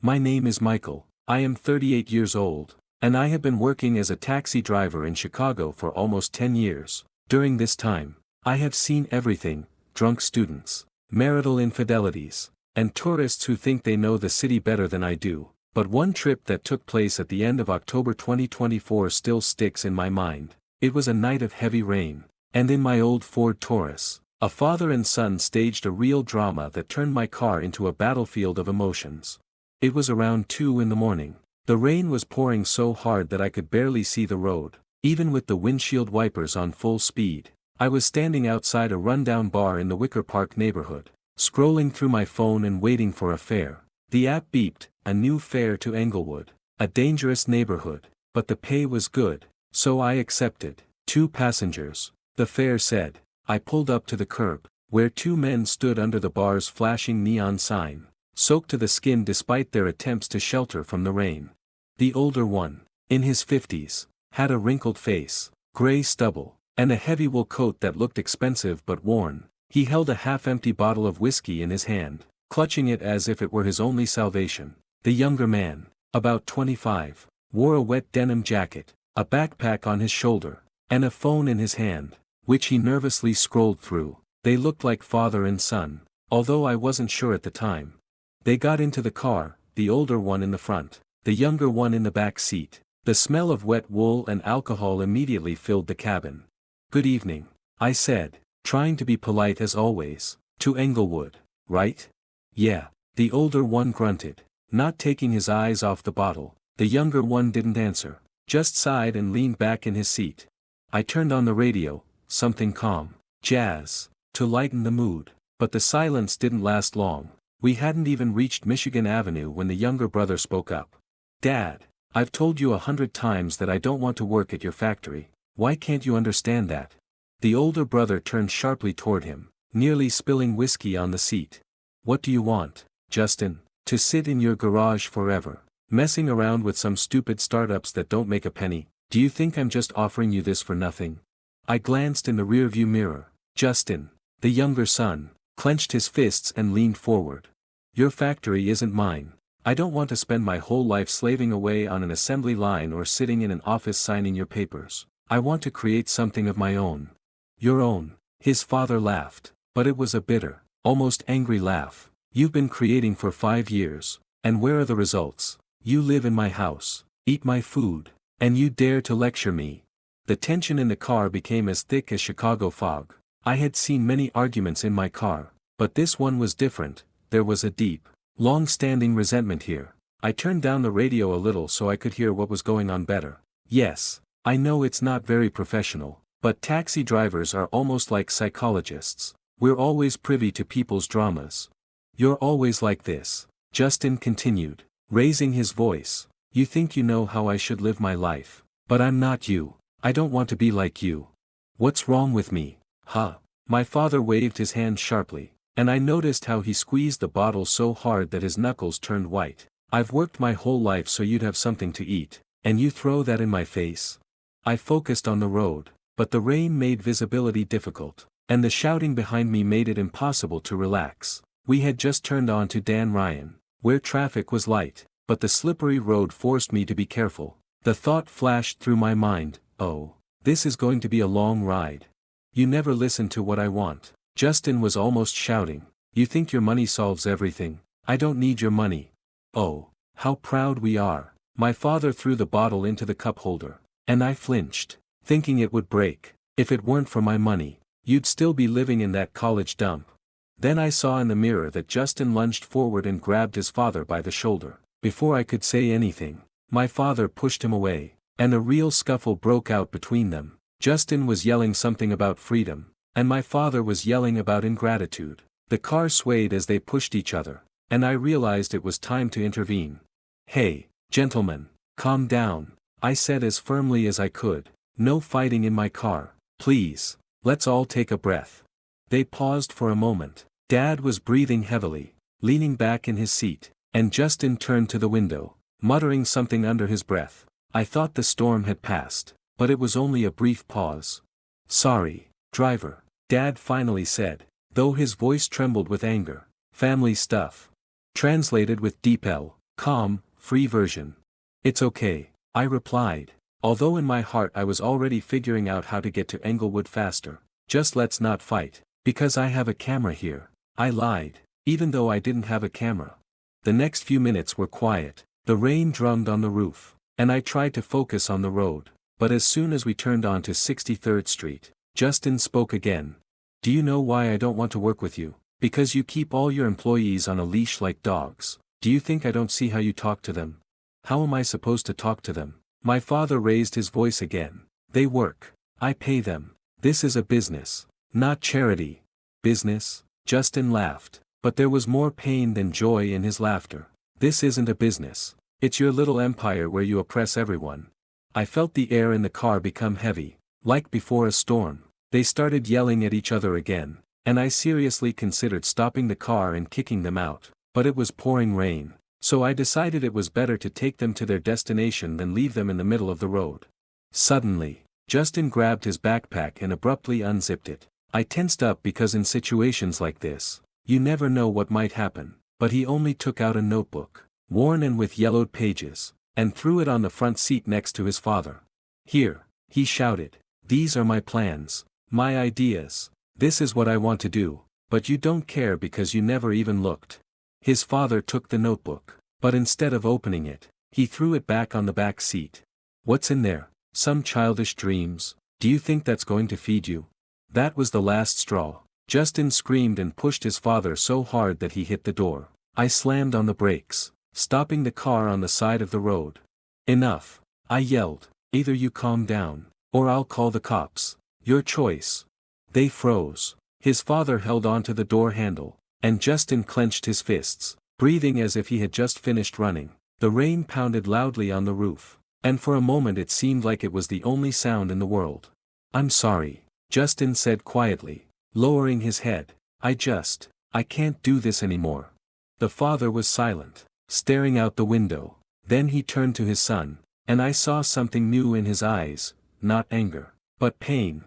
My name is Michael, I am 38 years old, and I have been working as a taxi driver in Chicago for almost 10 years. During this time, I have seen everything: drunk students, marital infidelities, and tourists who think they know the city better than I do. But one trip that took place at the end of October 2024 still sticks in my mind. It was a night of heavy rain, and in my old Ford Taurus, a father and son staged a real drama that turned my car into a battlefield of emotions. It was around 2 in the morning. The rain was pouring so hard that I could barely see the road, even with the windshield wipers on full speed. I was standing outside a rundown bar in the Wicker Park neighborhood, scrolling through my phone and waiting for a fare. The app beeped: a new fare to Englewood. A dangerous neighborhood, but the pay was good, so I accepted. 2 passengers, the fare said. I pulled up to the curb, where 2 men stood under the bar's flashing neon sign, soaked to the skin despite their attempts to shelter from the rain. The older one, in his 50s, had a wrinkled face, gray stubble, and a heavy wool coat that looked expensive but worn. He held a half-empty bottle of whiskey in his hand, clutching it as if it were his only salvation. The younger man, about 25, wore a wet denim jacket, a backpack on his shoulder, and a phone in his hand, which he nervously scrolled through. They looked like father and son, although I wasn't sure at the time. They got into the car, the older one in the front, the younger one in the back seat. The smell of wet wool and alcohol immediately filled the cabin. "Good evening," I said, trying to be polite as always. "To Englewood, right?" "Yeah," the older one grunted, not taking his eyes off the bottle. The younger one didn't answer, just sighed and leaned back in his seat. I turned on the radio, something calm, jazz, to lighten the mood. But the silence didn't last long. We hadn't even reached Michigan Avenue when the younger brother spoke up. "Dad, I've told you 100 times that I don't want to work at your factory. Why can't you understand that?" The older brother turned sharply toward him, nearly spilling whiskey on the seat. "What do you want, Justin? To sit in your garage forever, messing around with some stupid startups that don't make a penny? Do you think I'm just offering you this for nothing?" I glanced in the rearview mirror. Justin, the younger son, clenched his fists and leaned forward. "Your factory isn't mine. I don't want to spend my whole life slaving away on an assembly line or sitting in an office signing your papers. I want to create something of my own." "Your own?" His father laughed, but it was a bitter, almost angry laugh. "You've been creating for 5 years, and where are the results? You live in my house, eat my food, and you dare to lecture me." The tension in the car became as thick as Chicago fog. I had seen many arguments in my car, but this one was different. There was a deep, long-standing resentment here. I turned down the radio a little so I could hear what was going on better. "Yes, I know it's not very professional, but taxi drivers are almost like psychologists. We're always privy to people's dramas. You're always like this," Justin continued, raising his voice. "You think you know how I should live my life, but I'm not you. I don't want to be like you." "What's wrong with me, huh?" My father waved his hand sharply, and I noticed how he squeezed the bottle so hard that his knuckles turned white. "I've worked my whole life so you'd have something to eat, and you throw that in my face?" I focused on the road, but the rain made visibility difficult, and the shouting behind me made it impossible to relax. We had just turned on to Dan Ryan, where traffic was light, but the slippery road forced me to be careful. The thought flashed through my mind, "Oh, this is going to be a long ride. You never listen to what I want." Justin was almost shouting, "You think your money solves everything? I don't need your money." "Oh, how proud we are." My father threw the bottle into the cup holder, and I flinched, thinking it would break. "If it weren't for my money, you'd still be living in that college dump." Then I saw in the mirror that Justin lunged forward and grabbed his father by the shoulder. Before I could say anything, my father pushed him away, and a real scuffle broke out between them. Justin was yelling something about freedom, and my father was yelling about ingratitude. The car swayed as they pushed each other, and I realized it was time to intervene. "Hey, gentlemen, calm down," I said as firmly as I could. "No fighting in my car, please. Let's all take a breath." They paused for a moment. Dad was breathing heavily, leaning back in his seat, and Justin turned to the window, muttering something under his breath. I thought the storm had passed, but it was only a brief pause. "Sorry, driver," Dad finally said, though his voice trembled with anger. "Family stuff." Translated with Deep L. calm, free version. It's okay, I replied. Although in my heart I was already figuring out how to get to Englewood faster. Just let's not fight, because I have a camera here. I lied, even though I didn't have a camera. The next few minutes were quiet. The rain drummed on the roof, and I tried to focus on the road. But as soon as we turned onto 63rd Street, Justin spoke again. Do you know why I don't want to work with you? Because you keep all your employees on a leash like dogs. Do you think I don't see how you talk to them? How am I supposed to talk to them? My father raised his voice again. They work. I pay them. This is a business, not charity. Business? Justin laughed, but there was more pain than joy in his laughter. This isn't a business. It's your little empire where you oppress everyone. I felt the air in the car become heavy, like before a storm. They started yelling at each other again, and I seriously considered stopping the car and kicking them out, but it was pouring rain. So I decided it was better to take them to their destination than leave them in the middle of the road. Suddenly, Justin grabbed his backpack and abruptly unzipped it. I tensed up because in situations like this, you never know what might happen, but he only took out a notebook, worn and with yellowed pages, and threw it on the front seat next to his father. Here, he shouted, these are my plans, my ideas, this is what I want to do, but you don't care because you never even looked. His father took the notebook, but instead of opening it, he threw it back on the back seat. What's in there? Some childish dreams? Do you think that's going to feed you? That was the last straw. Justin screamed and pushed his father so hard that he hit the door. I slammed on the brakes, stopping the car on the side of the road. Enough, I yelled, either you calm down, or I'll call the cops. Your choice. They froze. His father held onto the door handle, and Justin clenched his fists, breathing as if he had just finished running. The rain pounded loudly on the roof, and for a moment it seemed like it was the only sound in the world. I'm sorry, Justin said quietly, lowering his head. I can't do this anymore. The father was silent, staring out the window. Then he turned to his son, and I saw something new in his eyes, not anger, but pain.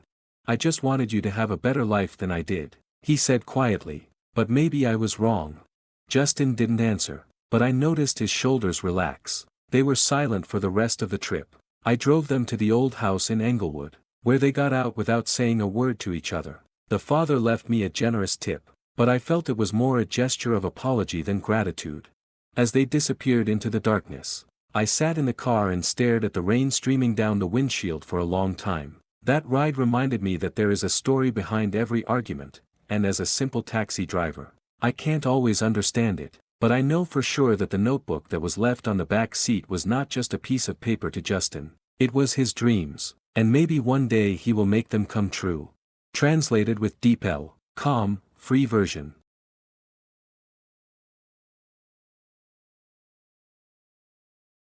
I just wanted you to have a better life than I did, he said quietly. But maybe I was wrong. Justin didn't answer, but I noticed his shoulders relax. They were silent for the rest of the trip. I drove them to the old house in Englewood, where they got out without saying a word to each other. The father left me a generous tip, but I felt it was more a gesture of apology than gratitude. As they disappeared into the darkness, I sat in the car and stared at the rain streaming down the windshield for a long time. That ride reminded me that there is a story behind every argument. And as a simple taxi driver, I can't always understand it, but I know for sure that the notebook that was left on the back seat was not just a piece of paper to Justin. It was his dreams, and maybe one day he will make them come true. Translated with Deep L. Calm, free version.